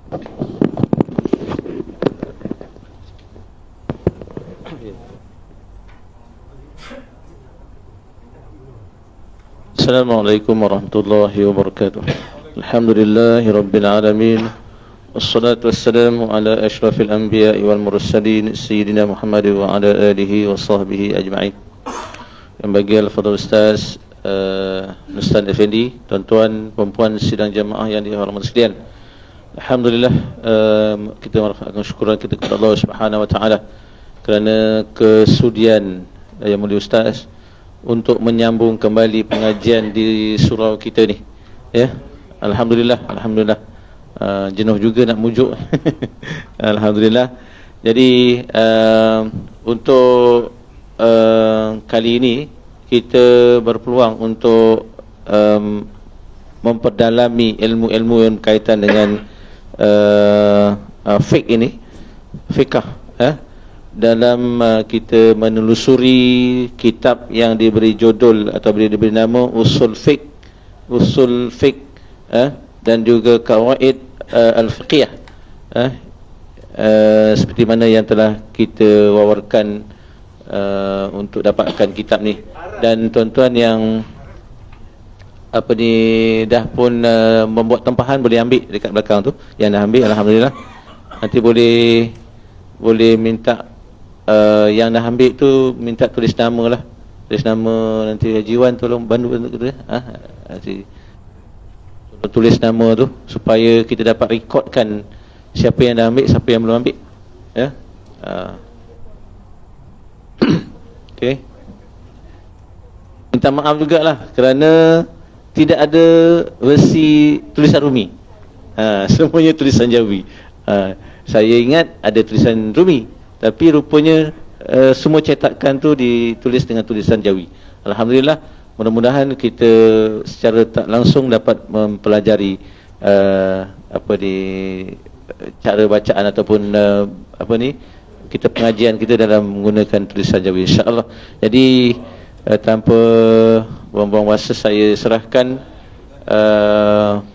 Assalamualaikum warahmatullahi wabarakatuh. Alhamdulillahi rabbil alamin. Wassalatu wassalamu ala ashrafil anbiya'i wal mursalin Sayyidina Muhammad wa ala alihi wa sahbihi ajma'in. Yang bagi al-fadhil Ustaz Ustaz Effendi, tuan-tuan, perempuan sidang jamaah yang dihormati sekalian. Alhamdulillah, kita merafakkan syukuran kita kepada Allah Subhanahu wa taala kerana kesudian yang mulia Ustaz untuk menyambung kembali pengajian di surau kita ni. Ya. Alhamdulillah, alhamdulillah. Jenuh juga nak mujuk. Alhamdulillah. Jadi untuk kali ini kita berpeluang untuk memperdalami ilmu-ilmu yang berkaitan dengan fiqh ini, fiqh, dalam kita menelusuri kitab yang diberi judul atau diberi nama Usul Fiqh, dan juga Qawaid Al-Fiqhiyah, seperti mana yang telah kita wawarkan untuk dapatkan kitab ni. Dan tuan-tuan yang dah pun membuat tempahan boleh ambil dekat belakang tu. Yang dah ambil, alhamdulillah. Nanti boleh minta yang dah ambil tu minta tulis nama lah. Tulis nama, nanti Haji Wan tolong bantu tu ya. Nanti tulis nama tu supaya kita dapat rekodkan siapa yang dah ambil, siapa yang belum ambil. Ya. Okey. Minta maaf jugalah kerana tidak ada versi tulisan Rumi. Semuanya tulisan Jawi. Saya ingat ada tulisan Rumi, tapi rupanya semua cetakan tu ditulis dengan tulisan Jawi. Alhamdulillah, mudah-mudahan kita secara tak langsung dapat mempelajari cara bacaan ataupun kita pengajian kita dalam menggunakan tulisan Jawi, insya-Allah. Jadi tanpa buang-buang masa, saya serahkan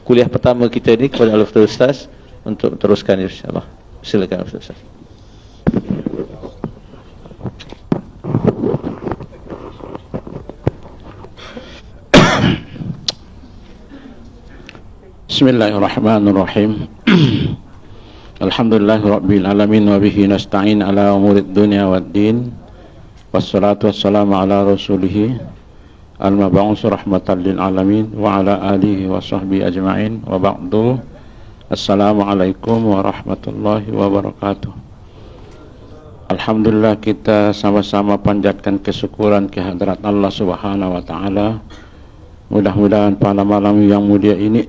kuliah pertama kita ni kepada Al-Fadhil Ustaz untuk teruskan, insya-Allah. Silakan Ustaz. Bismillahirrahmanirrahim. Alhamdulillahirabbil alamin wa bihi nasta'in ala umurid dunya waddin. Wassalatu wassalamu ala rasulih al-mab'us rahmatan lil alamin wa ala alihi wa sahbihi ajma'in wa ba'du. Assalamualaikum warahmatullahi wabarakatuh. Alhamdulillah, kita sama-sama panjatkan kesyukuran kehadrat Allah Subhanahu wa taala. Mudah-mudahan pada malam yang mulia ini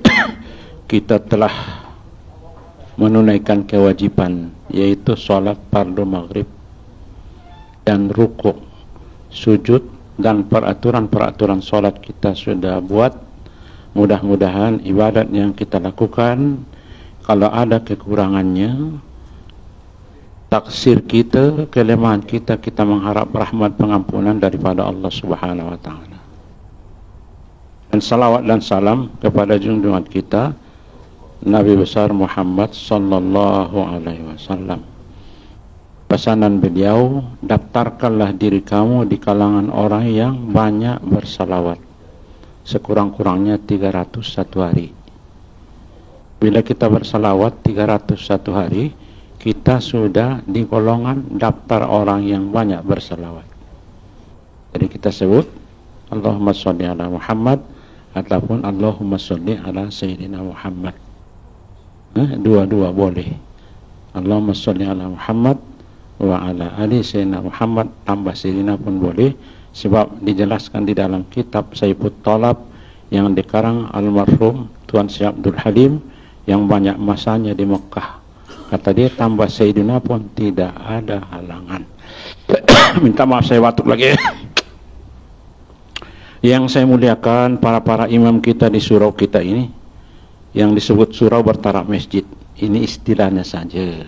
kita telah menunaikan kewajiban, yaitu solat fardu maghrib dan rukuk, sujud, dan peraturan-peraturan solat kita sudah buat. Mudah-mudahan ibadat yang kita lakukan, kalau ada kekurangannya, taksir kita, kelemahan kita, kita mengharap rahmat pengampunan daripada Allah Subhanahu wa taala. Dan salawat dan salam kepada junjungan kita Nabi besar Muhammad sallallahu alaihi wasallam. Pesanan beliau, daftarkanlah diri kamu di kalangan orang yang banyak bersalawat, sekurang-kurangnya 301 hari. Bila kita bersalawat 301 hari, kita sudah di golongan daftar orang yang banyak bersalawat. Jadi kita sebut Allahumma sholli ala Muhammad ataupun Allahumma sholli ala Sayyidina Muhammad. Dua-dua boleh. Allahumma sholli ala Muhammad wa ala ali Sayyidina Muhammad, tambah Sayyidina pun boleh, sebab dijelaskan di dalam kitab Saifut Thalab yang dikarang almarhum Tuan Syekh Abdul Halim yang banyak masanya di Mekah. Kata dia, tambah Sayyidina pun tidak ada halangan. Minta maaf saya batuk lagi. Yang saya muliakan, para imam kita di surau kita ini, yang disebut surau bertaraf masjid, ini istilahnya saja.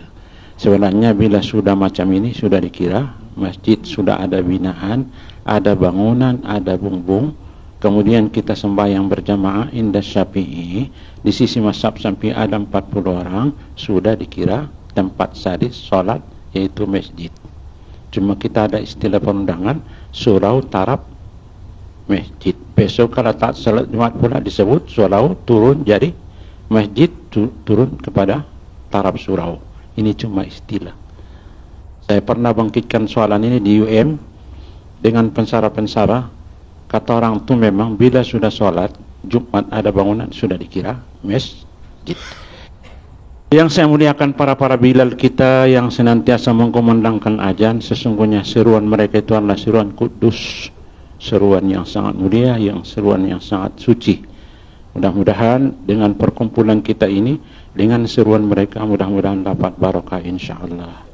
Sebenarnya bila sudah macam ini, sudah dikira masjid, sudah ada binaan, ada bangunan, ada bumbung, kemudian kita sembahyang berjamaah indah Syafi'i, di sisi mazhab Syafi'i ada 40 orang, sudah dikira tempat sadis solat, yaitu masjid. Cuma kita ada istilah perundangan surau taraf masjid. Besok kalau tak salat Jumat pula disebut surau turun jadi masjid, turun kepada taraf surau. Ini cuma istilah. Saya pernah bangkitkan soalan ini di UM dengan pensara-pensara. Kata orang itu memang bila sudah sholat Jumat ada bangunan sudah dikira masjid. Yang saya muliakan para bilal kita yang senantiasa mengkumandangkan azan, sesungguhnya seruan mereka itu adalah seruan kudus, seruan yang sangat mulia, yang seruan yang sangat suci. Mudah-mudahan dengan perkumpulan kita ini, dengan seruan mereka, mudah-mudahan dapat barokah insyaAllah.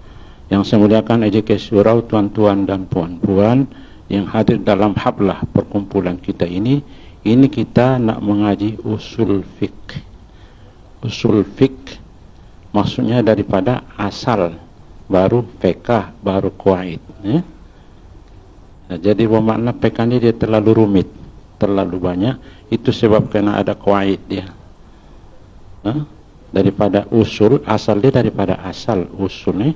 Yang saya muliakan EJK Surau, tuan-tuan dan puan-puan yang hadir dalam hablah perkumpulan kita ini kita nak mengaji usul fiqh. Usul fiqh maksudnya daripada asal, baru fiqh, baru qawaid. Nah, jadi bermakna fiqh ini dia terlalu rumit, terlalu banyak. Itu sebab kena ada qawaid dia. Daripada usul, asal dia daripada asal usul ni.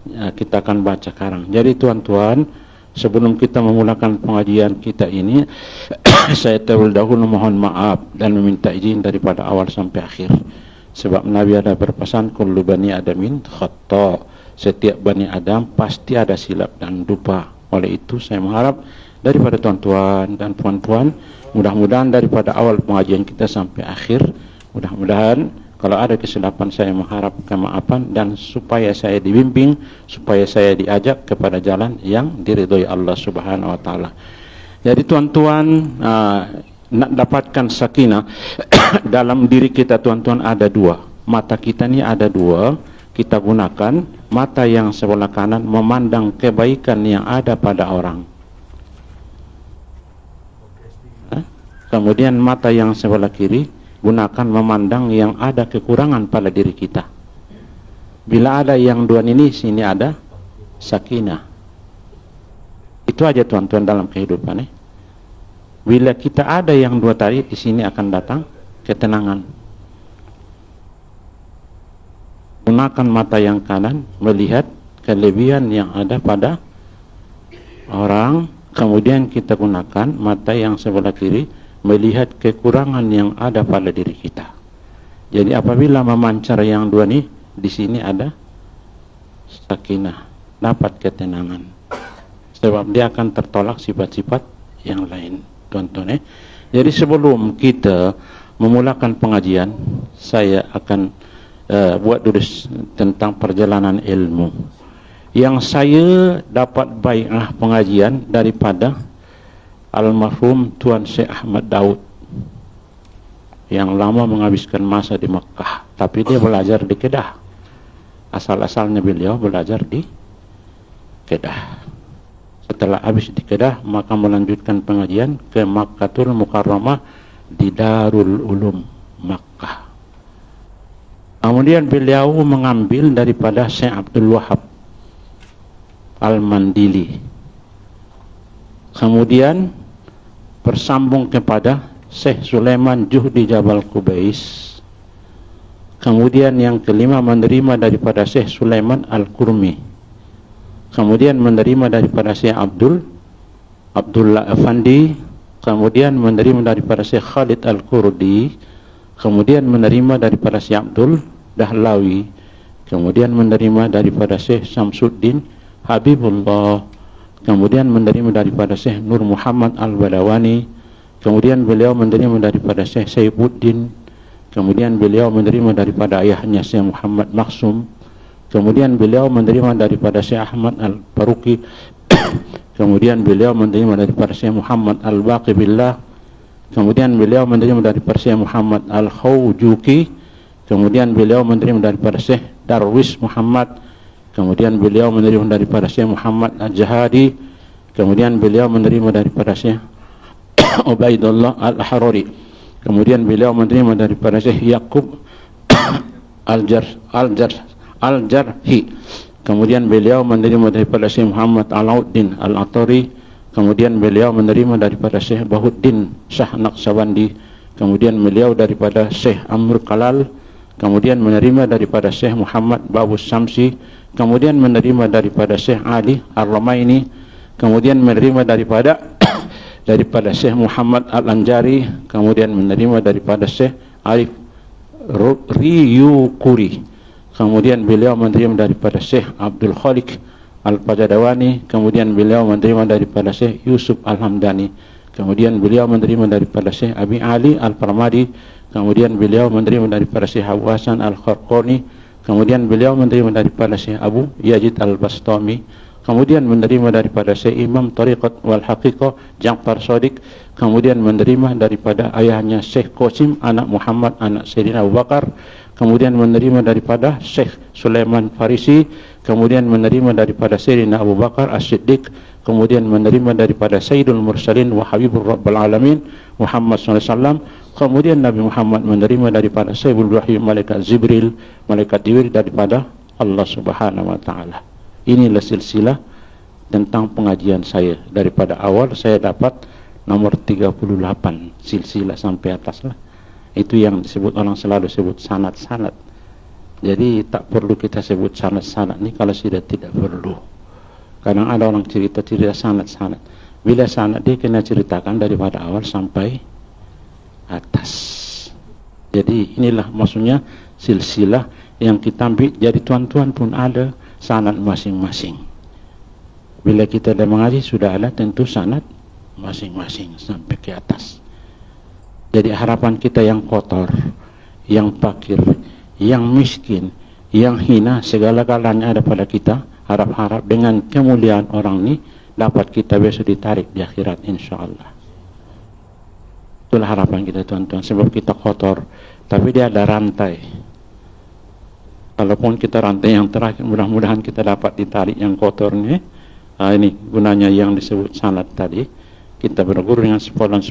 Kita akan baca sekarang. Jadi tuan-tuan, sebelum kita memulakan pengajian kita ini, saya terlebih dahulu mohon maaf dan meminta izin daripada awal sampai akhir. Sebab Nabi ada berpesan, kullu bani adamin khata. Setiap bani Adam pasti ada silap dan lupa. Oleh itu saya mengharap daripada tuan-tuan dan puan-puan, mudah-mudahan daripada awal pengajian kita sampai akhir, mudah-mudahan kalau ada kesilapan saya mengharap kemaafan dan supaya saya dibimbing, supaya saya diajak kepada jalan yang diridhoi Allah Subhanahu wa taala. Jadi tuan-tuan, nak dapatkan sakinah dalam diri kita tuan-tuan ada dua. Mata kita ni ada dua, kita gunakan mata yang sebelah kanan memandang kebaikan yang ada pada orang. Kemudian mata yang sebelah kiri gunakan memandang yang ada kekurangan pada diri kita. Bila ada yang dua ini, sini ada sakinah. Itu aja tuan-tuan dalam kehidupan. Bila kita ada yang dua tadi, di sini akan datang ketenangan. Gunakan mata yang kanan melihat kelebihan yang ada pada orang, kemudian kita gunakan mata yang sebelah kiri melihat kekurangan yang ada pada diri kita. Jadi apabila memancar yang dua ini, di sini ada sakinah, dapat ketenangan. Sebab dia akan tertolak sifat-sifat yang lain, tuan-tuan. Jadi sebelum kita memulakan pengajian, saya akan buat tulis tentang perjalanan ilmu. Yang saya dapat bai'ah pengajian daripada almarhum Tuan Syekh Ahmad Daud yang lama menghabiskan masa di Mekah, tapi dia belajar di Kedah. Asal-asalnya beliau belajar di Kedah. Setelah habis di Kedah, maka melanjutkan pengajian ke Makkatul Mukarramah di Darul Ulum Makkah. Kemudian beliau mengambil daripada Syekh Abdul Wahab Al-Mandili. Kemudian bersambung kepada Syekh Sulaiman Juhdi Jabal Qubais. Kemudian yang kelima menerima daripada Syekh Sulaiman Al-Kurmi. Kemudian menerima daripada Syekh Abdullah Afandi. Kemudian menerima daripada Syekh Khalid Al-Kurdi. Kemudian menerima daripada Syekh Abdul Dahlawi. Kemudian menerima daripada Syekh Samsuddin Habibullah. Kemudian menerima daripada Syekh Nur Muhammad Al-Badawani. Kemudian beliau menerima daripada Syekh Saifuddin. Kemudian beliau menerima daripada ayahnya Syekh Muhammad Maksum. Kemudian beliau menerima daripada Syekh Ahmad Al-Faruqi. Kemudian beliau menerima daripada Syekh Muhammad Al-Baqi Billah. Kemudian beliau menerima daripada Syekh Muhammad Al-Khawjuki. Kemudian beliau menerima daripada Syekh Darwis Muhammad. Kemudian beliau menerima daripada Syekh Muhammad Al-Jahadi. Kemudian beliau menerima daripada Syekh Ubaidullah Al-Harari. Kemudian beliau menerima daripada Syekh Yaqub Al-Jarhi. Kemudian beliau menerima daripada Syekh Muhammad Alauddin Al-Atari. kemudian beliau menerima daripada Syekh Bahuddin Shah Naqsabandi, kemudian beliau daripada Syekh Amr Kalal, kemudian menerima daripada Syekh Muhammad Babus Samsi, kemudian menerima daripada Syekh Ali Ar-Ramaini, kemudian menerima daripada Syekh Muhammad Al-Anjari, kemudian menerima daripada Syekh Arif Riyukuri, kemudian beliau menerima daripada Syekh Abdul Khaliq Al-Pajadawani, kemudian beliau menerima daripada Syekh Yusuf Al-Hamdani, kemudian beliau menerima daripada Syekh Abi Ali Al-Parmadi, kemudian beliau menerima daripada Syekh Abu Hasan Al-Kharqani, kemudian beliau menerima daripada Syekh Abu Yazid Al-Bastami, kemudian menerima daripada Syekh Imam Tariqat wal Haqiqah Ja'far Shadiq, kemudian menerima daripada ayahnya Syekh Qasim anak Muhammad anak Sayyidina Abu Bakar, kemudian menerima daripada Syekh Sulaiman Farisi, kemudian menerima daripada Sayyidina Abu Bakar As-Siddiq, kemudian menerima daripada Sayyidul Mursalin wa Habibur Rabbil Alamin Muhammad SAW, kemudian Nabi Muhammad menerima daripada Sayyidul Wahyu Malaikat Jibril daripada Allah Subhanahu wa Ta'ala. Inilah silsilah tentang pengajian saya. Daripada awal saya dapat nomor 38 silsilah sampai atas lah. Itu yang disebut, orang selalu sebut sanad-sanad. Jadi tak perlu kita sebut sanad-sanad ni kalau sudah tidak perlu. Kadang ada orang cerita sanad-sanad. Bila sanad dia kena ceritakan daripada awal sampai atas. Jadi inilah maksudnya silsilah yang kita ambil. Jadi tuan-tuan pun ada sanad masing-masing. Bila kita dah mengaji sudah ada tentu sanad masing-masing sampai ke atas. Jadi harapan kita yang kotor, yang fakir, yang miskin, yang hina, segala-galanya ada pada kita. Harap-harap dengan kemuliaan orang ini dapat kita besok ditarik di akhirat insyaAllah. Itulah harapan kita tuan-tuan. Sebab kita kotor, tapi dia ada rantai. Kalaupun kita rantai yang terakhir, mudah-mudahan kita dapat ditarik yang kotor ini. Ini gunanya yang disebut sanad tadi. Kita berguru dengan sepolan.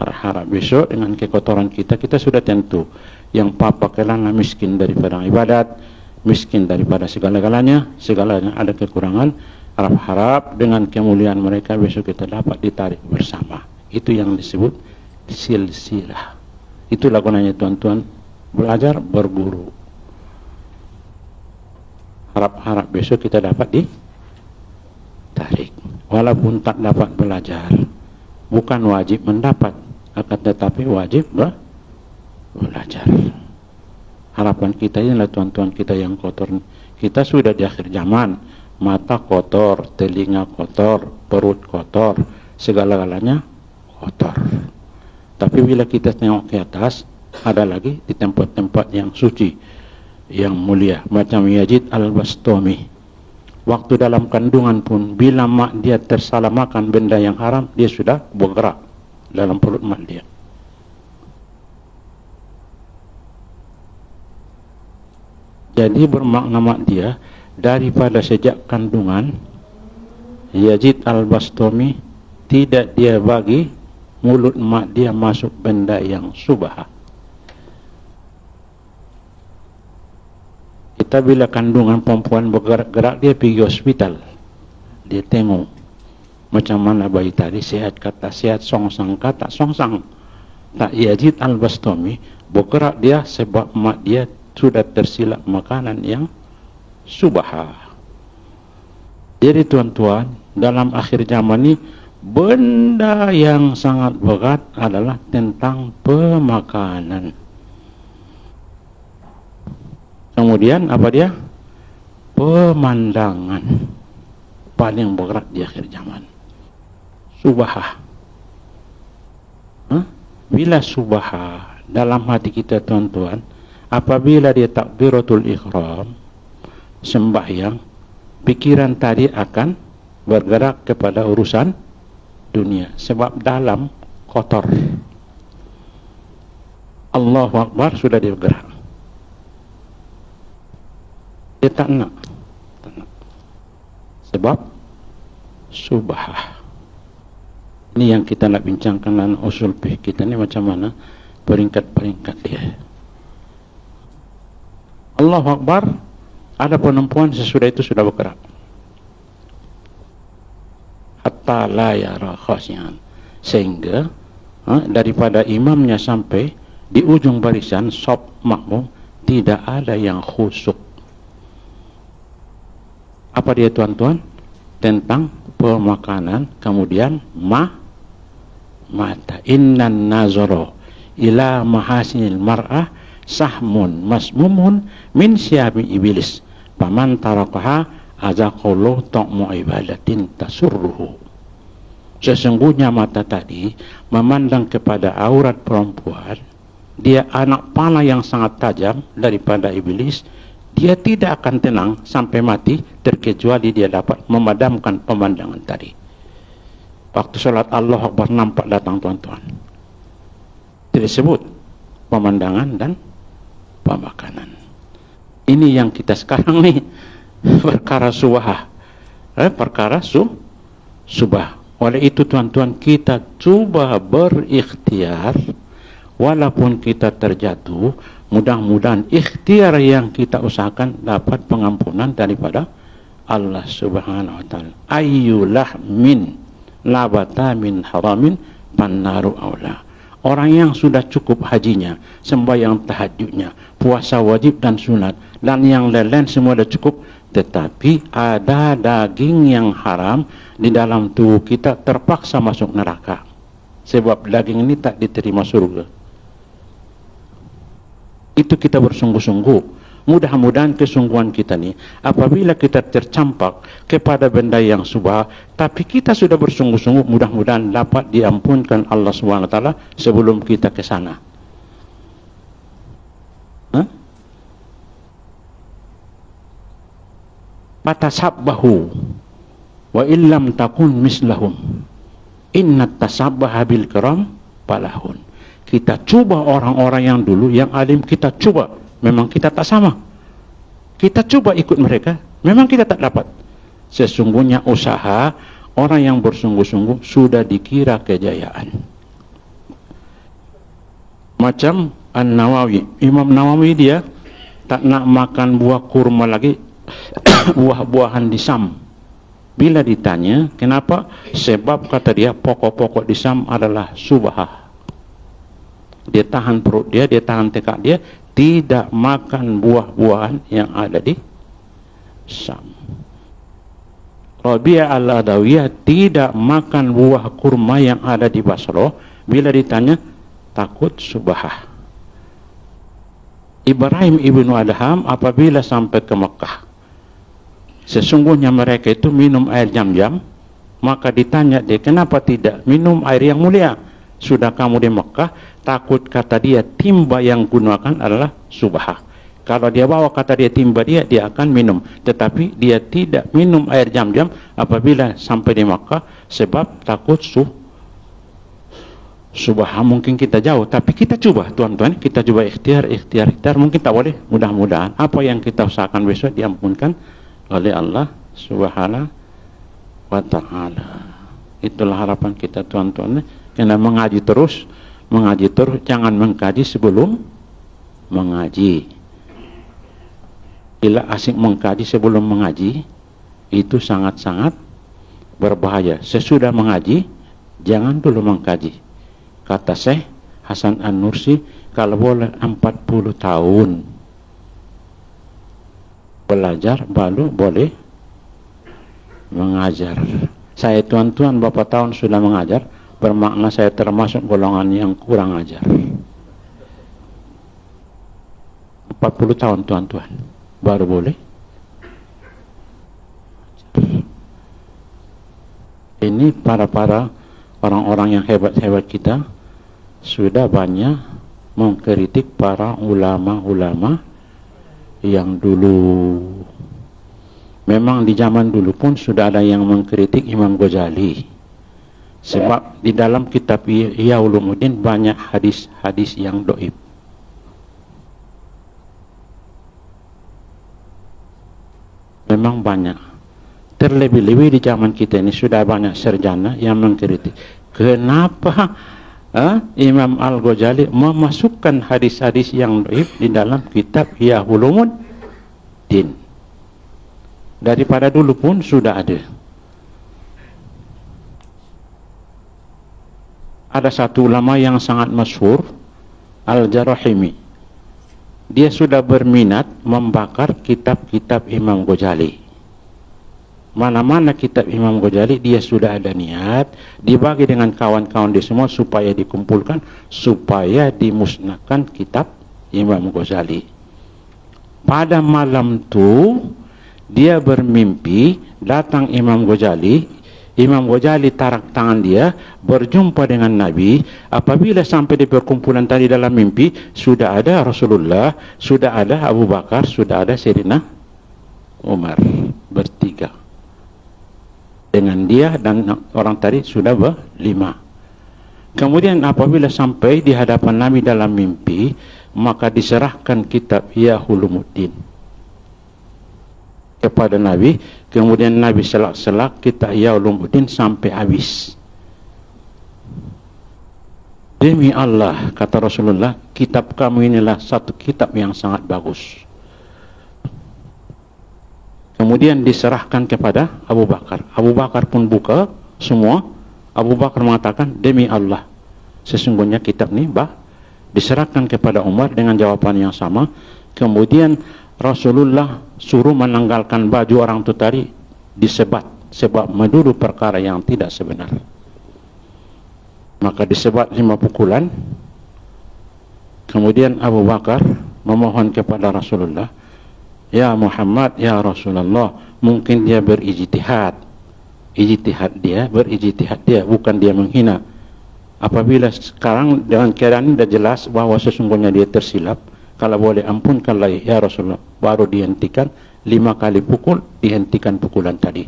Harap besok dengan kekotoran kita sudah tentu. Yang papa kelana miskin daripada ibadat, miskin daripada segala-galanya ada kekurangan. Harap-harap dengan kemuliaan mereka besok kita dapat ditarik bersama. Itu yang disebut silsilah. Itulah gunanya tuan-tuan belajar berguru. Harap-harap besok kita dapat ditarik. Walaupun tak dapat belajar, bukan wajib mendapat, akan tetapi wajib belajar. Harapan kita inilah tuan-tuan kita yang kotor. Kita sudah di akhir zaman, mata kotor, telinga kotor, perut kotor, segala-galanya kotor. Tapi bila kita tengok ke atas, ada lagi di tempat-tempat yang suci, yang mulia, macam Yazid Al-Bastami. Waktu dalam kandungan pun, bila mak dia tersalah makan benda yang haram, dia sudah bergerak dalam perut mak dia. Jadi bermakna mak dia, daripada sejak kandungan, Yazid Al-Bastami tidak dia bagi mulut mak dia masuk benda yang subah. Kita bila kandungan perempuan bergerak-gerak, dia pergi hospital, dia tengok macam mana bayi tadi, sihat kata sihat, songsang kata songsang. Tak, Yazid Al-Bastami bergerak dia sebab mak dia sudah tersilap makanan yang subah. Jadi tuan-tuan, dalam akhir zaman ini benda yang sangat berat adalah tentang pemakanan. Kemudian apa dia? Pemandangan paling berat di akhir zaman. Subah. Bila subah dalam hati kita tuan-tuan, apabila dia takbiratul ihram, sembahyang, pikiran tadi akan bergerak kepada urusan dunia. Sebab dalam kotor. Allahu Akbar sudah dia bergerak. Dia tak nak. Sebab subah. Ini yang kita nak bincangkan dalam usul fiqh kita ni, macam mana peringkat-peringkat dia. Allahu Akbar, ada perempuan sesudah itu sudah bergerak. hatta la yara khasyan, sehingga daripada imamnya sampai di ujung barisan shaf makmum tidak ada yang khusyuk. Apa dia tuan-tuan? Tentang pemakanan, kemudian mata. Innan nazara ila mahasinil mar'ah sahmun masmumun min syabi iblis paman tarakaha azaqallahu ta'mu ibadatin tasurruhu. Sesungguhnya mata tadi memandang kepada aurat perempuan, dia anak panah yang sangat tajam daripada iblis. Dia tidak akan tenang sampai mati terkecuali dia dapat memadamkan pemandangan tadi. Waktu sholat Allahu Akbar nampak datang tuan-tuan, disebut pemandangan dan pemakanan. Ini yang kita sekarang nih, perkara subah, perkara subah. Oleh itu tuan-tuan, kita coba berikhtiar, walaupun kita terjatuh, mudah-mudahan ikhtiar yang kita usahakan dapat pengampunan daripada Allah Subhanahu wa taala. Ayyulah min labata min haramin pannaru aula. Orang yang sudah cukup hajinya, sembahyang tahajudnya, puasa wajib dan sunat, dan yang lain-lain semua sudah cukup, tetapi ada daging yang haram di dalam tubuh kita, terpaksa masuk neraka. Sebab daging ini tak diterima surga. Itu kita bersungguh-sungguh. Mudah-mudahan kesungguhan kita nih, apabila kita tercampak kepada benda yang subah, tapi kita sudah bersungguh-sungguh, mudah-mudahan dapat diampunkan Allah Subhanahu wa taala sebelum kita ke sana. Fatasabbahu wa illam takun mislahum innat tasabbaha bil kiram falahun. Kita coba orang-orang yang dulu yang alim, kita coba, memang kita tak sama. Kita coba ikut mereka, memang kita tak dapat. Sesungguhnya usaha orang yang bersungguh-sungguh sudah dikira kejayaan. Macam An-Nawawi, Imam Nawawi dia tak nak makan buah kurma lagi, buah-buahan di Sam. Bila ditanya kenapa, sebab kata dia pokok-pokok di Sam adalah subhah. Dia tahan perut dia tahan tekad dia, tidak makan buah-buahan yang ada di Sam. Rabi'ah al-Adawiyah tidak makan buah kurma yang ada di Basra. Bila ditanya, takut subhah. Ibrahim ibnu Adham apabila sampai ke Mekah, sesungguhnya mereka itu minum air jam-jam, maka ditanya dia, kenapa tidak minum air yang mulia? Sudah kamu di Mekah, takut kata dia timba yang gunakan adalah subhah. Kalau dia bawa kata dia timba dia akan minum. Tetapi dia tidak minum air jam-jam apabila sampai di Mekah, sebab takut subhah. Mungkin kita jauh, tapi kita coba tuan-tuan, kita coba ikhtiar, mungkin tak boleh, mudah-mudahan apa yang kita usahakan besok diampunkan oleh Allah Subhanahu wa ta'ala. Itulah harapan kita tuan-tuan. Kena mengaji terus, jangan mengkaji sebelum mengaji. Bila asing mengkaji sebelum mengaji, itu sangat-sangat berbahaya. Sesudah mengaji, jangan dulu mengkaji. Kata Syekh Hasan An-Nursi, kalau boleh 40 tahun belajar baru boleh mengajar. Saya tuan-tuan berapa tahun sudah mengajar, bermakna saya termasuk golongan yang kurang ajar. 40 tahun tuan-tuan baru boleh. Ini para orang-orang yang hebat-hebat kita sudah banyak mengkritik para ulama-ulama yang dulu. Memang di zaman dulu pun sudah ada yang mengkritik Imam Ghazali. Sebab di dalam kitab Ihya Ulumuddin banyak hadis-hadis yang dhaif. Memang banyak. Terlebih-lebih di zaman kita ini sudah banyak sarjana yang mengkritik. Kenapa Imam Al-Ghazali memasukkan hadis-hadis yang dhaif di dalam kitab Ihya Ulumuddin? Daripada dulu pun sudah ada. ada satu ulama yang sangat masyhur, Al-Jarahimi. Dia sudah berminat membakar kitab-kitab Imam Ghazali. Mana-mana kitab Imam Ghazali dia sudah ada niat dibagi dengan kawan-kawan dia semua supaya dikumpulkan, supaya dimusnahkan kitab Imam Ghazali. Pada malam tu dia bermimpi datang Imam Ghazali. Imam Ghazali tarik tangan dia, berjumpa dengan Nabi. Apabila sampai di perkumpulan tadi dalam mimpi, sudah ada Rasulullah, sudah ada Abu Bakar, sudah ada Sayyidina Umar, bertiga. Dengan dia dan orang tadi sudah berlima. Kemudian apabila sampai di hadapan Nabi dalam mimpi, maka diserahkan kitab Ya Ulumuddin kepada Nabi. Kemudian Nabi selak-selak kitab Ya Ulumuddin sampai habis. Demi Allah, kata Rasulullah, kitab kamu inilah satu kitab yang sangat bagus. Kemudian diserahkan kepada Abu Bakar. Abu Bakar pun buka semua. Abu Bakar mengatakan, demi Allah, sesungguhnya kitab ini diserahkan kepada Umar dengan jawaban yang sama. Kemudian Rasulullah suruh menanggalkan baju orang itu tadi, disebat, sebab menuduh perkara yang tidak sebenar. Maka disebat 5 pukulan. Kemudian Abu Bakar memohon kepada Rasulullah, ya Muhammad, ya Rasulullah, mungkin dia berijtihad. Berijtihad dia, bukan dia menghina. Apabila sekarang dengan keadaan ini sudah jelas bahwa sesungguhnya dia tersilap, kalau boleh ampunkanlah ya Rasulullah. Baru dihentikan 5 kali pukul, dihentikan pukulan tadi.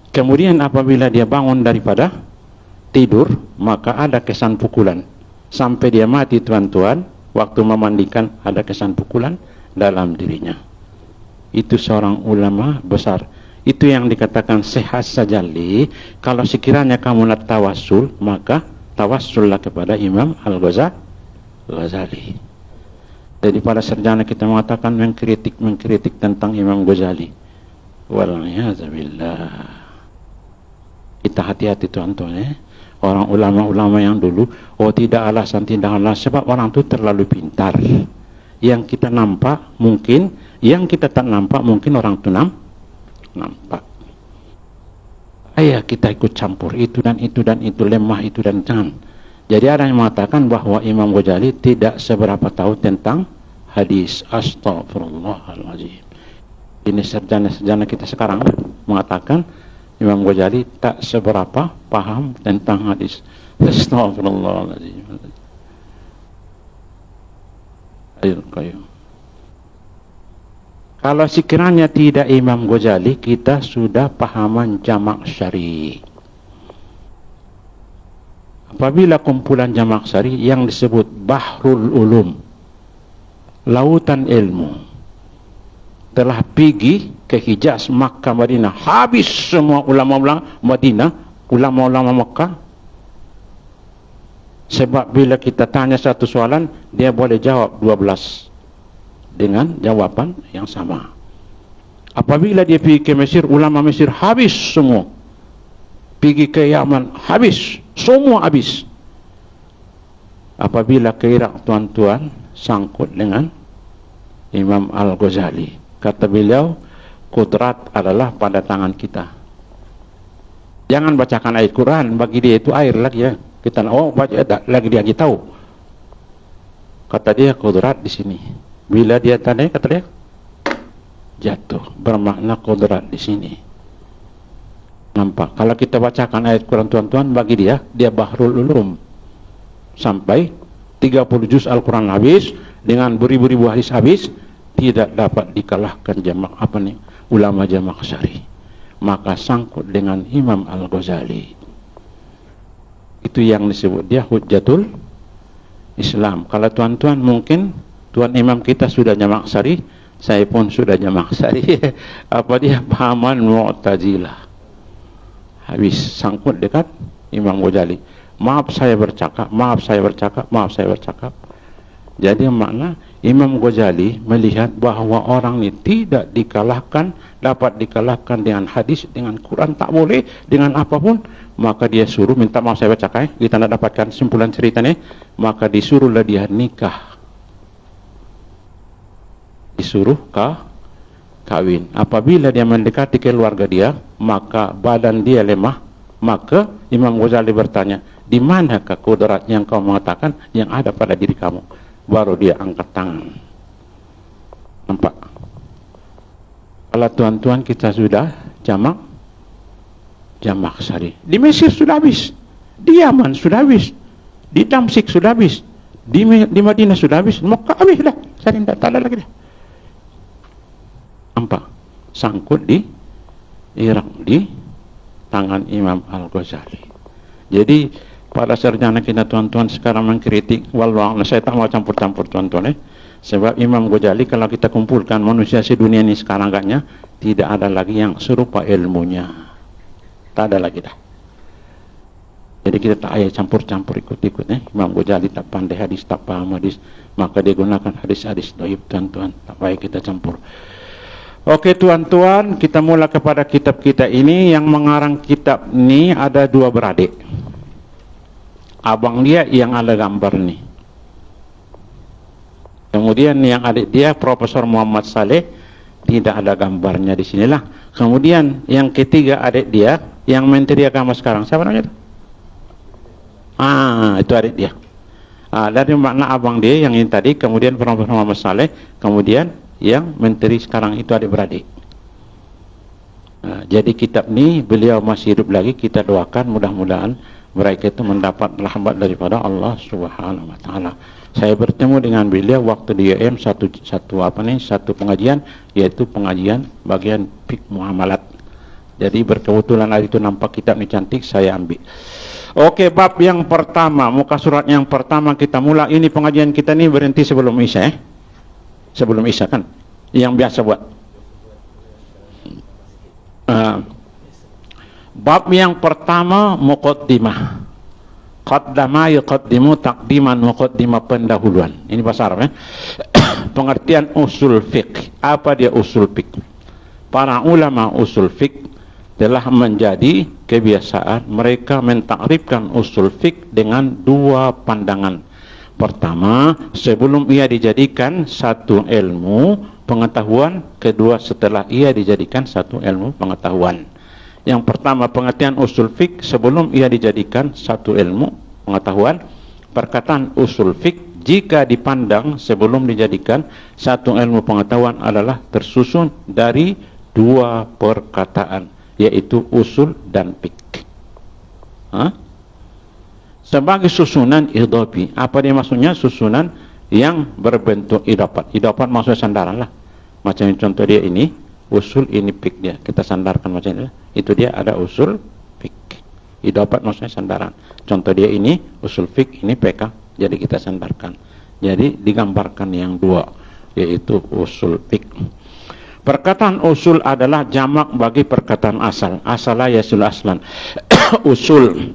Kemudian apabila dia bangun daripada tidur, maka ada kesan pukulan. Sampai dia mati tuan-tuan, waktu memandikan ada kesan pukulan dalam dirinya. Itu seorang ulama besar. Itu yang dikatakan sehat sajali. Kalau sekiranya kamu nak tawassul, maka tawassullah kepada Imam Al-Ghazali. Jadi pada sarjana kita mengatakan mengkritik tentang Imam Ghazali. Wal'iyadzubillah. Kita hati-hati tuan-tuan ya. Orang ulama-ulama yang dulu, tidak alasan, sebab orang itu terlalu pintar. Yang kita nampak mungkin, yang kita tak nampak mungkin orang itu nampak. Kita ikut campur itu dan itu dan itu, lemah itu dan jangan. Jadi ada yang mengatakan bahwa Imam Ghazali tidak seberapa tahu tentang hadis. Astagfirullahaladzim. Ini sarjana-sarjana kita sekarang mengatakan Imam Ghazali tak seberapa paham tentang hadis. Astagfirullahaladzim. Ayo. Kalau sekiranya tidak Imam Ghazali, kita sudah pahaman jamak syari. Apabila kumpulan jamak syari yang disebut Bahrul Ulum, lautan ilmu, telah pergi ke Hijaz, Makkah, Madinah, habis semua ulama-ulama Madinah, ulama-ulama Makkah. Sebab bila kita tanya satu soalan, dia boleh jawab 12 dengan jawaban yang sama. Apabila dia pergi ke Mesir, ulama Mesir habis semua. Pergi ke Yaman, habis, semua habis. Apabila ke Irak, tuan-tuan, sangkut dengan Imam Al-Ghazali. Kata beliau, kudrat adalah pada tangan kita. Jangan bacakan ayat Quran, bagi dia itu air lagi ya. Kita baca lagi dia tahu. Kata dia, kudrat di sini. Bila dia tanya, kata dia, jatuh. Bermakna kudrat di sini. Nampak? Kalau kita bacakan ayat Quran tuan-tuan, bagi dia Bahrul Ulum. Sampai 30 juz Al-Quran habis, dengan beribu-ribu hadis habis, tidak dapat dikalahkan ulama jamak syari. Maka sangkut dengan Imam Al-Ghazali. Itu yang disebut dia Hujjatul Islam. Kalau tuan-tuan mungkin tuan imam kita sudah jamak syari, saya pun sudah jamak syari. Apa dia pahaman Mu'tazilah. Habis sangkut dekat Imam Ghazali. Maaf saya bercakap. Jadi makna Imam Ghazali melihat bahawa orang ini tidak dikalahkan, dapat dikalahkan dengan hadis, dengan Quran tak boleh, dengan apapun, maka dia suruh, minta maaf saya bacakan, kita nak dapatkan simpulan ceritanya, maka disuruhlah dia nikah, disuruh kawin. Apabila dia mendekati keluarga dia, maka badan dia lemah, maka Imam Ghazali bertanya, di manakah kudrat yang kau mengatakan yang ada pada diri kamu? Baru dia angkat tangan. Nampak? Kalau tuan-tuan kita sudah jamak sari. Di Mesir sudah habis, di Yaman sudah habis, di Damsyik sudah habis, di Madinah sudah habis, Mekah habis dah. Sari tak ada lagi dah. Nampak? Sangkut di Irak, di tangan Imam Al-Ghazali. Jadi pada sarjana kita tuan-tuan sekarang mengkritik, wallah, saya tak mau campur-campur tuan-tuan sebab Imam Ghazali kalau kita kumpulkan manusia sedunia ini sekarang agaknya tidak ada lagi yang serupa ilmunya, tak ada lagi dah. Jadi kita tak payah campur-campur ikut-ikut Imam Ghazali tak pandai hadis, tak paham hadis, maka dia gunakan hadis-hadis dhaif tuan-tuan, tak payah kita campur. Oke tuan-tuan, kita mula kepada kitab kita ini. Yang mengarang kitab ini ada dua beradik. Abang dia yang ada gambar nih. Kemudian yang adik dia Profesor Muhammad Saleh, tidak ada gambarnya di sinilah. Kemudian yang ketiga adik dia yang Menteri Agama sekarang, siapa namanya itu? Itu adik dia. Dari makna abang dia yang ini tadi, kemudian Profesor Muhammad Saleh, kemudian yang Menteri sekarang itu adik-beradik. Jadi kitab ini beliau masih hidup lagi, kita doakan mudah-mudahan mereka itu mendapat rahmat daripada Allah Subhanahu wa taala. Saya bertemu dengan beliau waktu di UM satu pengajian, yaitu pengajian bagian fiqh muamalat. Jadi berkebetulan hari itu nampak kitab ini cantik, saya ambil. Oke, bab yang pertama, muka surat yang pertama kita mula. Ini pengajian kita ini berhenti sebelum Isya sebelum Isya kan, yang biasa buat. Bab yang pertama, muqaddimah. Qaddama yuqaddimu taqdiman, muqaddimah pendahuluan. Ini bahasa Arab Pengertian usul fiqh. Apa dia usul fiqh? Para ulama usul fiqh telah menjadi kebiasaan mereka mentakrifkan usul fiqh dengan dua pandangan. Pertama, sebelum ia dijadikan satu ilmu pengetahuan, kedua setelah ia dijadikan satu ilmu pengetahuan. Yang pertama, pengertian usul fiqh sebelum ia dijadikan satu ilmu pengetahuan. Perkataan usul fiqh jika dipandang sebelum dijadikan satu ilmu pengetahuan adalah tersusun dari dua perkataan, yaitu usul dan fiqh. Sebagai susunan idhafi. Apa dia maksudnya? Susunan yang berbentuk idafat. Idafat maksudnya sandaran lah. Macam contoh dia ini, usul ini fiqh dia. Kita sandarkan macam ini. Itu dia ada usul fiqh. Idafat maksudnya sandaran. Contoh dia ini, usul fiqh, ini PK. Jadi kita sandarkan. Jadi digambarkan yang dua, yaitu usul fiqh. Perkataan usul adalah jamak bagi perkataan asal. Asalah yasul aslan. Usul.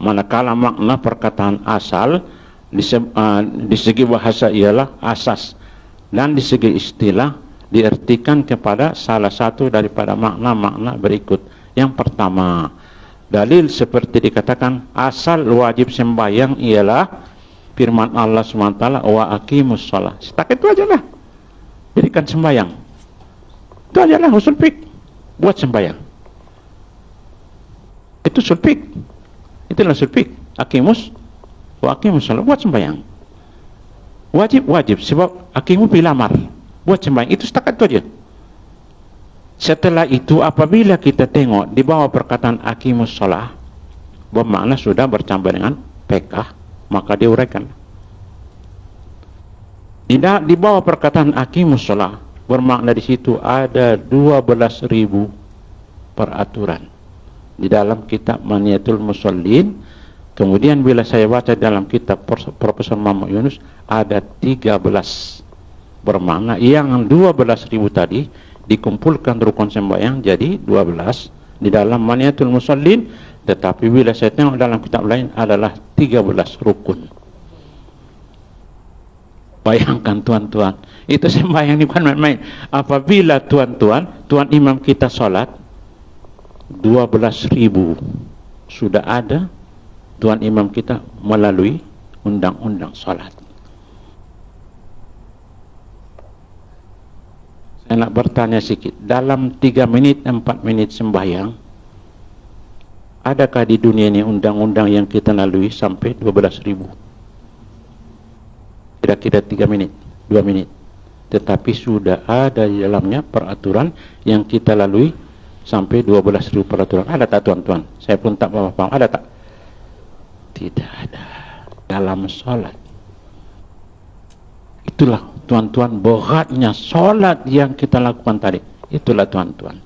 Manakala makna perkataan asal di segi bahasa ialah asas, dan di segi istilah diartikan kepada salah satu daripada makna-makna berikut. Yang pertama, dalil seperti dikatakan asal wajib sembahyang ialah firman Allah SWT, wa aqimus shalah. Setakat itu aja lah, jadikan sembahyang. Itu aja lah usul fiqh, buat sembahyang. Itu usul fiqh. Itulah usul fiqh. Aqimus wa aqimus shalah, buat sembahyang. Wajib sebab aqimu bil amar, buat sembahyang. Itu setakat itu aja. Setelah itu apabila kita tengok di bawah perkataan aqimus shalah bermakna sudah bercampur dengan PK, maka diuraikan. Tidak di bawah perkataan aqimus shalah bermakna di situ ada 12.000 peraturan. Di dalam kitab Maniatul Musallin, kemudian bila saya baca dalam kitab Profesor Muhammad Yunus, ada 13 bermakna. Yang 12.000 tadi dikumpulkan rukun sembahyang jadi 12 di dalam Maniatul Musallin, tetapi bila saya tengok dalam kitab lain adalah 13 rukun. Bayangkan tuan-tuan, itu sembahyang ini bukan main-main. Apabila tuan-tuan, tuan imam kita sholat 12.000 sudah ada tuan imam kita melalui undang-undang sholat. Saya nak bertanya sedikit, dalam 3 menit 4 menit sembahyang, adakah di dunia ini undang-undang yang kita lalui sampai 12.000? Kira-kira 3 menit, 2 menit. Tetapi sudah ada di dalamnya peraturan yang kita lalui sampai 12.000 peraturan. Ada tak tuan-tuan? Saya pun tak paham. Ada tak? Tidak ada. Dalam sholat. Itulah tuan-tuan beratnya sholat yang kita lakukan tadi. Itulah tuan-tuan.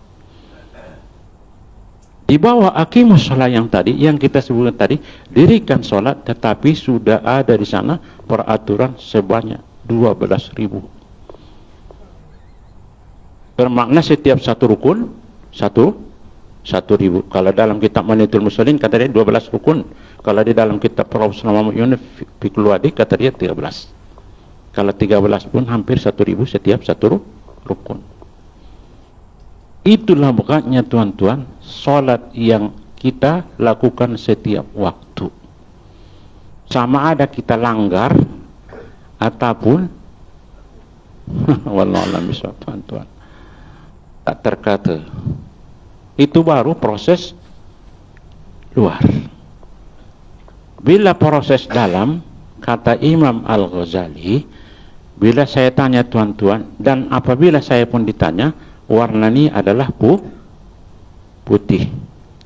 Di bawah aqimus sholat yang tadi, yang kita sebutkan tadi, dirikan sholat, tetapi sudah ada di sana peraturan sebanyak 12.000. Bermakna setiap satu rukun, 1.000. Kalau dalam kitab Manitul Muslimin kata dia 12 rukun. Kalau di dalam kitab Prof. Muhammad Yunus Fikul Wadi kata dia 13. Kalau 13 pun hampir 1.000 setiap satu rukun. Itulah beratnya tuan-tuan solat yang kita lakukan setiap waktu. Sama ada kita langgar ataupun wallahualam bisa tuan-tuan tak terkata. Itu baru proses luar. Bila proses dalam, kata Imam Al-Ghazali, bila saya tanya tuan-tuan, dan apabila saya pun ditanya, warna ini adalah putih.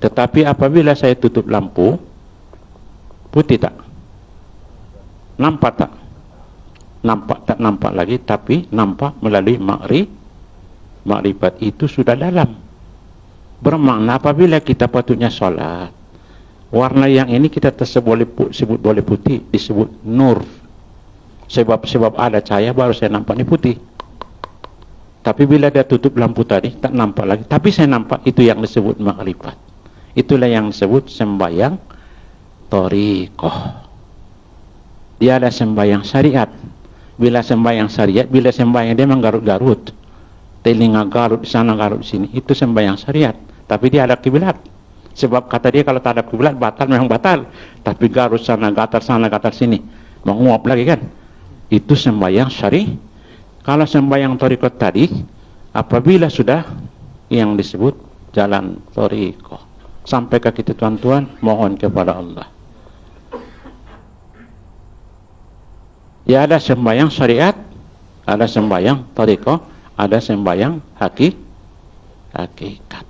Tetapi apabila saya tutup lampu, putih tak? Nampak tak? Nampak tak nampak lagi, tapi nampak melalui makrifat itu sudah dalam. Bermakna apabila kita patutnya sholat, warna yang ini kita sebut boleh putih, disebut nur. Sebab ada cahaya baru saya nampak ini putih. Tapi bila dia tutup lampu tadi, tak nampak lagi. Tapi saya nampak, itu yang disebut makrifat. Itulah yang disebut sembahyang thariqah. Dia ada sembahyang syariat. Bila sembahyang syariat, bila sembahyang dia memang garut-garut. Telinga garut di sana, garut di sini. Itu sembahyang syariat. Tapi dia ada kiblat. Sebab kata dia kalau tak ada kiblat, batal memang batal. Tapi garut sana, gatal sini. Menguap lagi kan. Itu sembahyang syariat. Kalau sembahyang thariqah tadi, apabila sudah yang disebut jalan thariqah, sampai ke kita tuan-tuan, mohon kepada Allah. Ya, ada sembahyang syariat, ada sembahyang thariqah, ada sembahyang hakikat.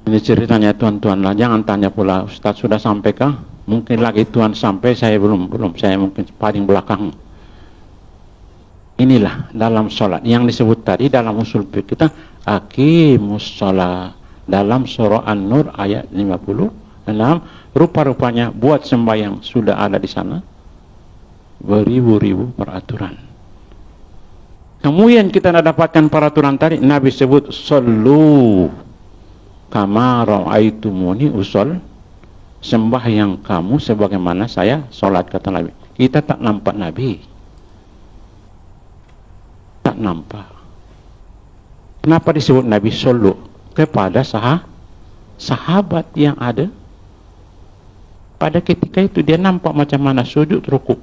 Ini ceritanya tuan-tuan lah. Jangan tanya pula, Ustaz sudah sampai kah? Mungkin lagi tuan sampai, saya belum. Saya mungkin paling belakang. Inilah dalam sholat yang disebut tadi dalam usul fiqh kita, aqimus sholat. Dalam surah An-Nur ayat 56, rupa-rupanya buat sembahyang sudah ada di sana beribu-ribu peraturan. Kemudian kita dapatkan peraturan tadi, Nabi sebut sallu kama ra'aitumuni ushol, sembahyang kamu sebagaimana saya sholat, kata Nabi. Kita tak nampak Nabi, tak nampak. Kenapa disebut Nabi sallu? Kepada sahabat yang ada pada ketika itu, dia nampak macam mana sujud rukuk.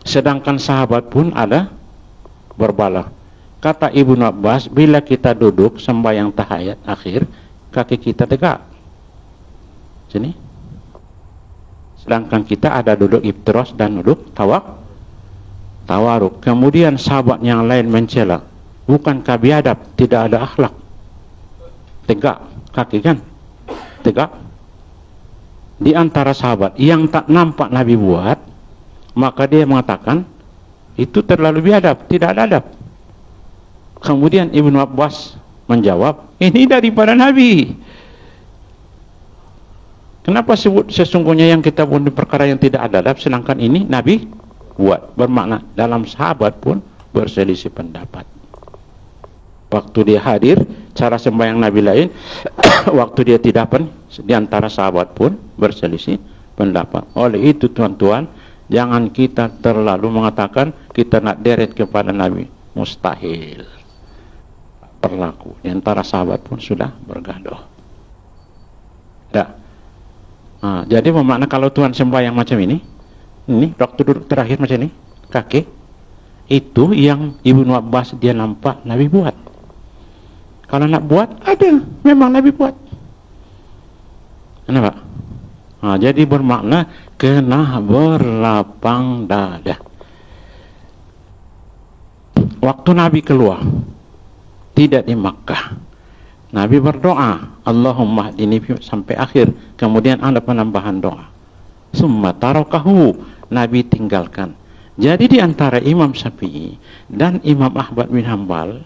Sedangkan sahabat pun ada berbala. Kata Ibnu Abbas, bila kita duduk sembahyang tahiyat akhir, kaki kita tegak sini, sedangkan kita ada duduk iftiras dan duduk tawaruk. Kemudian sahabat yang lain mencela, bukankah biadab, tidak ada akhlak, tegak kaki kan, tegak. Di antara sahabat yang tak nampak Nabi buat, maka dia mengatakan itu terlalu biadab, tidak ada adab. Kemudian Ibnu Abbas menjawab, ini daripada Nabi. Kenapa sebut sesungguhnya yang kita buat perkara yang tidak ada adab, sedangkan ini Nabi buat? Bermakna dalam sahabat pun berselisih pendapat. Waktu dia hadir, cara sembahyang Nabi lain. Waktu dia tidak pun, di antara sahabat pun berselisih pendapat. Oleh itu tuan-tuan, Jangan kita terlalu mengatakan kita nak deret kepada Nabi. Mustahil. Berlaku. Di antara sahabat pun sudah bergaduh. Tak. Jadi bermakna kalau Tuhan sembahyang macam ini waktu duduk terakhir macam ini, kaki, itu yang Ibnu Abbas dia nampak Nabi buat. Kalau nak buat, ada. Memang Nabi buat. Kenapa? Jadi bermakna kena berlapang dada. Waktu Nabi keluar, tidak di Makkah, Nabi berdoa, Allahumma hdini sampai akhir. Kemudian ada penambahan doa. Summa tarakahu, Nabi tinggalkan. Jadi di antara Imam Syafi'i dan Imam Ahmad bin Hanbal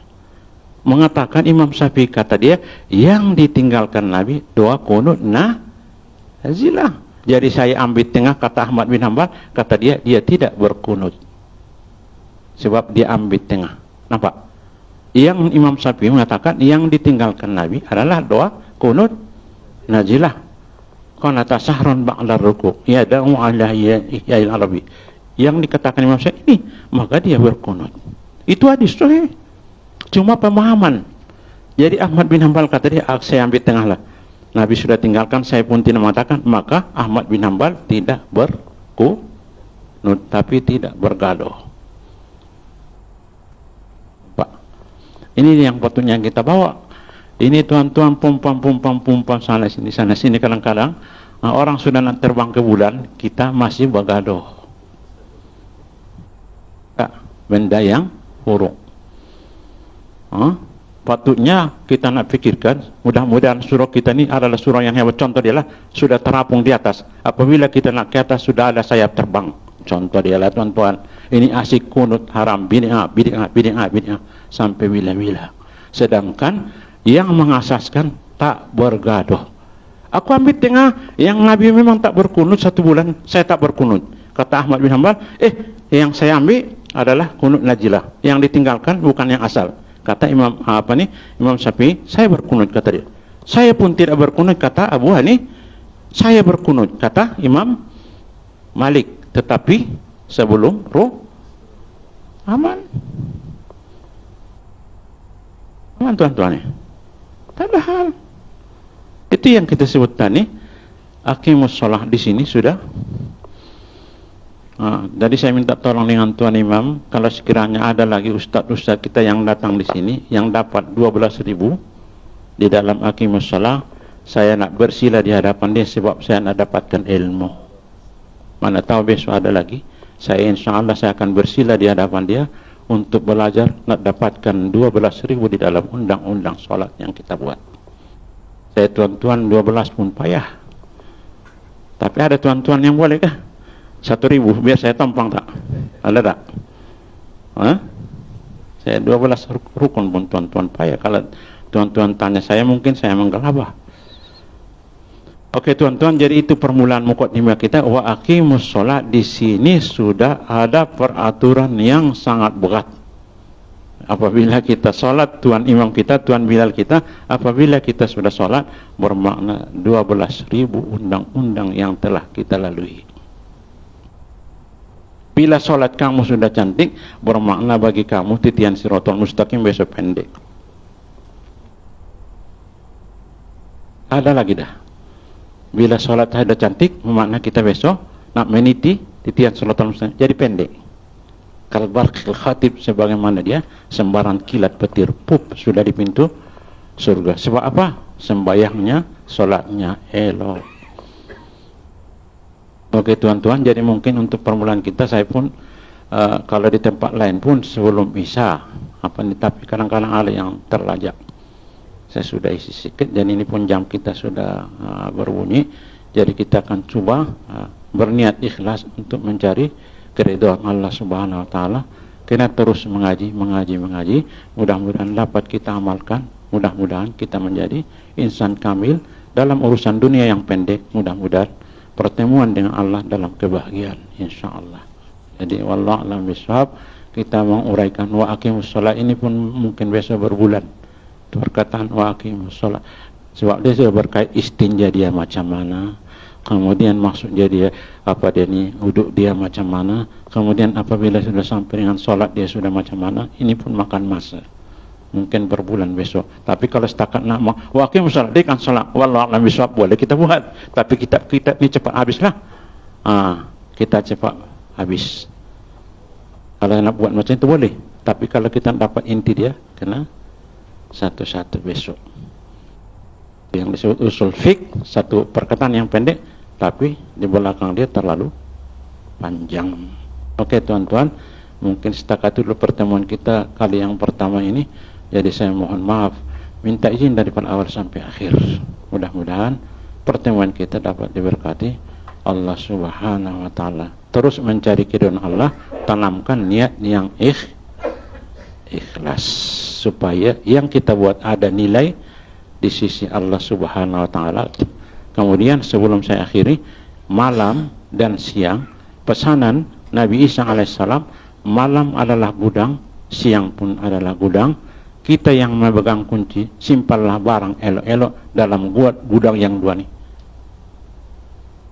mengatakan, Imam Syafi'i kata dia, yang ditinggalkan Nabi doa kunut nazilah. Jadi saya ambil tengah kata Ahmad bin Hanbal, kata dia tidak berkunut. Sebab dia ambil tengah. Nampak? Yang Imam Syafi'i mengatakan yang ditinggalkan Nabi adalah doa kunut nazilah. Qanata sahron ba'da ruku'. Ya da'u ala ya'il arabi. Yang dikatakan Imam Syafi'i ini, maka dia berkunut. Itu hadis sahih. Cuma pemahaman. Jadi Ahmad bin Hanbal kata dia, saya ambil tengah lah. Nabi sudah tinggalkan, saya pun tidak mengatakan, maka Ahmad bin Hanbal tidak berkunut, tapi tidak bergaduh. Pak, ini yang patutnya kita bawa. Ini tuan-tuan pumpam sana sini kadang-kadang orang sudah nak terbang ke bulan, kita masih bergaduh. Benda yang buruk. Patutnya kita nak fikirkan, mudah-mudahan surah kita ini adalah surah yang hebat. Contoh dia lah, sudah terapung di atas. Apabila kita nak ke atas, sudah ada sayap terbang. Contoh dia lah tuan-tuan, ini asyik kunut haram, bid'ah sampai bila-bila. Sedangkan yang mengasaskan tak bergaduh. Aku ambil tengah, yang Nabi memang tak berkunut 1 bulan, saya tak berkunut. Kata Ahmad bin Hanbal, yang saya ambil adalah kunut nazilah. Yang ditinggalkan bukan yang asal. Kata Imam Syafi'i, saya berkunut, kata dia. Saya pun tidak berkunut, kata Abu Hanifah. Saya berkunut, kata Imam Malik. Tetapi sebelum aman tuan-tuan. Tak ada hal. Itu yang kita sebut tadi, aqimus shalah di sini sudah. Jadi saya minta tolong dengan Tuan Imam, kalau sekiranya ada lagi ustaz-ustaz kita yang datang di sini yang dapat 12.000 di dalam aqimus shalah, saya nak bersila di hadapan dia sebab saya nak dapatkan ilmu. Mana tahu besok ada lagi, saya insyaAllah saya akan bersila di hadapan dia untuk belajar nak dapatkan 12.000 di dalam undang-undang solat yang kita buat. Saya tuan-tuan 12 pun payah. Tapi ada tuan-tuan yang boleh kah? 1.000 biar saya tampang tak? Ada tak? Saya 12 rukun pun tuan-tuan payah. Kalau tuan-tuan tanya saya, mungkin saya menggelabah. Oke tuan-tuan, jadi itu permulaan mukadimah kita. Wa aqimus shalah, di sini sudah ada peraturan yang sangat berat. Apabila kita salat, tuan imam kita, tuan bilal kita, apabila kita sudah salat, bermakna 12.000 undang-undang yang telah kita lalui. Bila solat kamu sudah cantik, bermakna bagi kamu titian siratal mustaqim besok pendek. Ada lagi dah. Bila solat sudah cantik, bermakna kita besok nak meniti titian siratal mustaqim jadi pendek. Kal barqil khatib, sebagaimana dia sembarang kilat petir, sudah di pintu surga. Sebab apa? Sembayangnya, solatnya elok. Oke tuan-tuan, jadi mungkin untuk permulaan kita, saya pun kalau di tempat lain pun sebelum isya tapi kadang-kadang ada yang terlajak. Saya sudah isi sedikit, dan ini pun jam kita sudah berbunyi. Jadi kita akan coba berniat ikhlas untuk mencari keridhaan Allah Subhanahu wa taala. Kena terus mengaji. Mudah-mudahan dapat kita amalkan. Mudah-mudahan kita menjadi insan kamil dalam urusan dunia yang pendek. Mudah-mudahan pertemuan dengan Allah dalam kebahagiaan, insyaallah. Jadi wallahu a'lam bishawab. Kita menguraikan wa aqimus shalah ini pun mungkin besok berbulan. Perkataan wa aqimus shalah, sebab dia sudah berkait istinja dia macam mana, kemudian maksudnya dia apa dia ni duduk dia macam mana, kemudian apabila sudah sampai dengan solat dia sudah macam mana, ini pun makan masa. Mungkin berbulan besok. Tapi kalau setakat nak wakil solat, dia kan solat. Wallahu a'lam bishawab, boleh kita buat. Tapi kitab ni cepat habislah. Kita cepat habis. Kalau nak buat macam itu boleh. Tapi kalau kita dapat inti dia, kena satu-satu besok. Yang disebut usul fiqh, satu perkataan yang pendek, tapi di belakang dia terlalu panjang. Oke tuan-tuan, mungkin setakat dulu pertemuan kita kali yang pertama ini. Jadi saya mohon maaf, minta izin daripada awal sampai akhir. Mudah-mudahan pertemuan kita dapat diberkati Allah Subhanahu wa taala. Terus mencari keridhaan Allah, tanamkan niat yang ikhlas supaya yang kita buat ada nilai di sisi Allah Subhanahu wa taala. Kemudian sebelum saya akhiri, malam dan siang pesanan Nabi Isa alaihissalam, malam adalah gudang, siang pun adalah gudang. Kita yang memegang kunci, simpanlah barang elok-elok dalam gudang yang dua ni,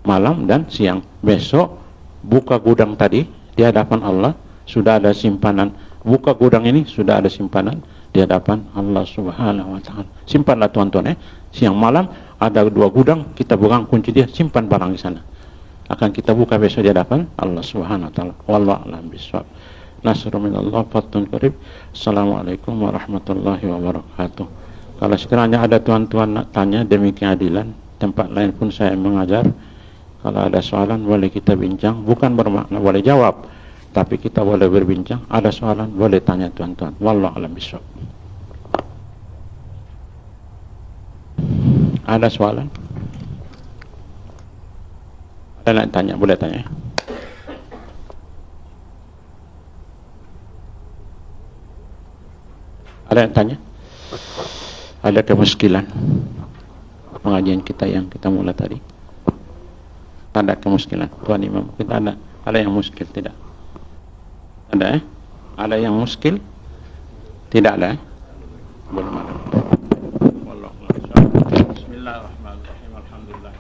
malam dan siang. Besok buka gudang tadi di hadapan Allah, sudah ada simpanan. Buka gudang ini, sudah ada simpanan di hadapan Allah Subhanahu wa taala. Simpanlah tuan-tuan, siang malam ada dua gudang, kita pegang kunci dia, simpan barang di sana. Akan kita buka besok di hadapan Allah Subhanahu wa taala. Wallahu a'lam bishawab. Nasrul minallah, fathun qarib. Assalamualaikum warahmatullahi wabarakatuh. Kalau sekiranya ada tuan-tuan nak tanya demi keadilan, tempat lain pun saya mengajar. Kalau ada soalan boleh kita bincang, bukan bermakna boleh jawab, tapi kita boleh berbincang. Ada soalan boleh tanya tuan-tuan. Wallahu a'lam bishawab. Ada soalan? Ada nak tanya, boleh tanya. Ada yang tanya? Ada kemuskilan pengajian kita yang kita mulai tadi? Ada kemuskilan Tuan Imam? Kita ada yang muskil? Tidak ada. Ada yang muskil? Tidak ada. Belum ada. Wallahu a'lam. Bismillahirrahmanirrahim. Alhamdulillah.